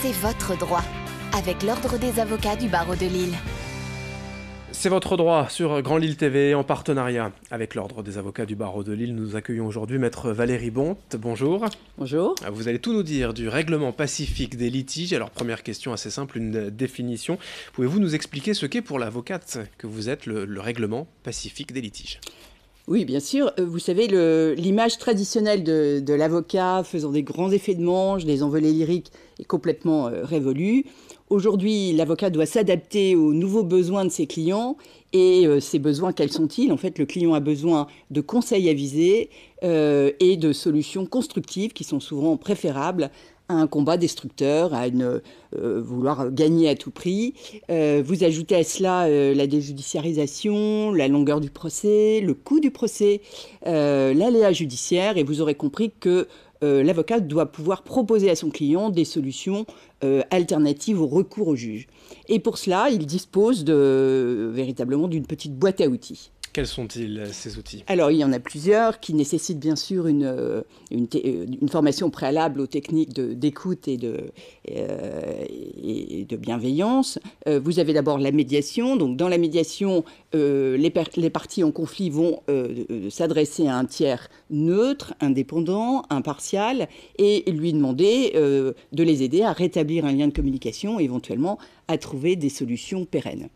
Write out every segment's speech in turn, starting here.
C'est votre droit, avec l'Ordre des avocats du barreau de Lille. C'est votre droit sur Grand Lille TV en partenariat avec l'Ordre des avocats du barreau de Lille. Nous accueillons aujourd'hui Maître Valérie Bonte. Bonjour. Bonjour. Vous allez tout nous dire du règlement pacifique des litiges. Alors première question assez simple, une définition. Pouvez-vous nous expliquer ce qu'est pour l'avocate que vous êtes le règlement pacifique des litiges ? Oui, bien sûr. Vous savez, l'image traditionnelle de l'avocat faisant des grands effets de manche, des envolées lyriques, est complètement révolue. Aujourd'hui, l'avocat doit s'adapter aux nouveaux besoins de ses clients. Et ces besoins, quels sont-ils ? En fait, le client a besoin de conseils avisés et de solutions constructives qui sont souvent préférables à un combat destructeur, à vouloir gagner à tout prix. Vous ajoutez à cela la déjudiciarisation, la longueur du procès, le coût du procès, l'aléa judiciaire, et vous aurez compris que l'avocat doit pouvoir proposer à son client des solutions alternatives au recours au juge. Et pour cela, il dispose véritablement d'une petite boîte à outils. Quels sont-ils, ces outils ? Alors, il y en a plusieurs qui nécessitent bien sûr une formation préalable aux techniques d'écoute et de bienveillance. Vous avez d'abord la médiation. Donc, dans la médiation, les parties en conflit vont s'adresser à un tiers neutre, indépendant, impartial, et lui demander de les aider à rétablir un lien de communication et éventuellement à trouver des solutions pérennes.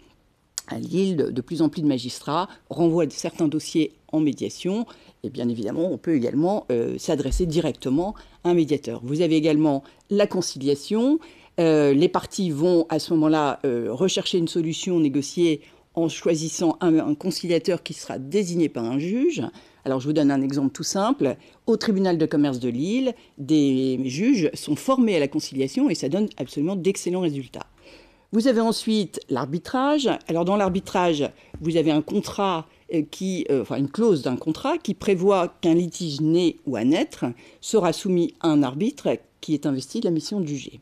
À Lille, de plus en plus de magistrats renvoient certains dossiers en médiation. Et bien évidemment, on peut également s'adresser directement à un médiateur. Vous avez également la conciliation. Les parties vont à ce moment-là rechercher une solution, négocier en choisissant un conciliateur qui sera désigné par un juge. Alors je vous donne un exemple tout simple. Au tribunal de commerce de Lille, des juges sont formés à la conciliation et ça donne absolument d'excellents résultats. Vous avez ensuite l'arbitrage. Alors dans l'arbitrage, vous avez un contrat une clause d'un contrat qui prévoit qu'un litige né ou à naître sera soumis à un arbitre qui est investi de la mission de juger.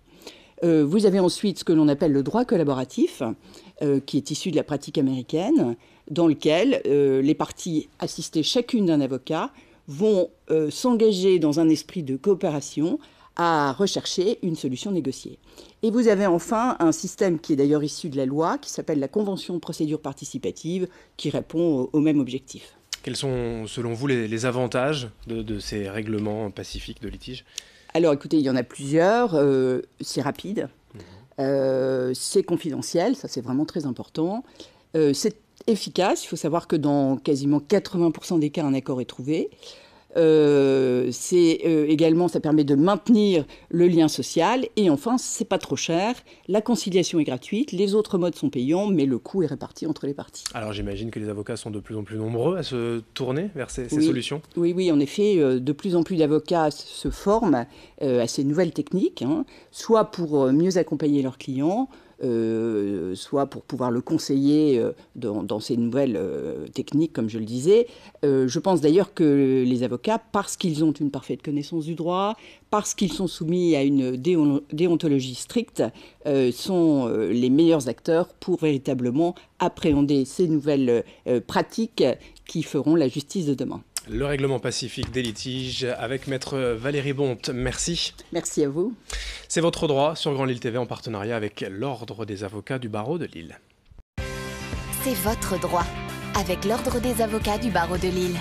Vous avez ensuite ce que l'on appelle le droit collaboratif, qui est issu de la pratique américaine, dans lequel les parties assistées chacune d'un avocat vont s'engager dans un esprit de coopération à rechercher une solution négociée. Et vous avez enfin un système qui est d'ailleurs issu de la loi, qui s'appelle la Convention de procédure participative, qui répond au même objectif. Quels sont, selon vous, les avantages de ces règlements pacifiques de litige ? Alors écoutez, il y en a plusieurs. C'est rapide, c'est confidentiel, ça c'est vraiment très important. C'est efficace, il faut savoir que dans quasiment 80% des cas, un accord est trouvé. Également, ça permet de maintenir le lien social. Et enfin, c'est pas trop cher. La conciliation est gratuite. Les autres modes sont payants, mais le coût est réparti entre les parties. Alors, j'imagine que les avocats sont de plus en plus nombreux à se tourner vers ces solutions. Oui, en effet, de plus en plus d'avocats se forment à ces nouvelles techniques, soit pour mieux accompagner leurs clients, soit pour pouvoir le conseiller dans ces nouvelles techniques, comme je le disais. Je pense d'ailleurs que les avocats, parce qu'ils ont une parfaite connaissance du droit, parce qu'ils sont soumis à une déontologie stricte, sont les meilleurs acteurs pour véritablement appréhender ces nouvelles pratiques qui feront la justice de demain. Le règlement pacifique des litiges avec Maître Valérie Bonte. Merci. Merci à vous. C'est votre droit sur Grand Lille TV en partenariat avec l'Ordre des avocats du barreau de Lille. C'est votre droit avec l'Ordre des avocats du barreau de Lille.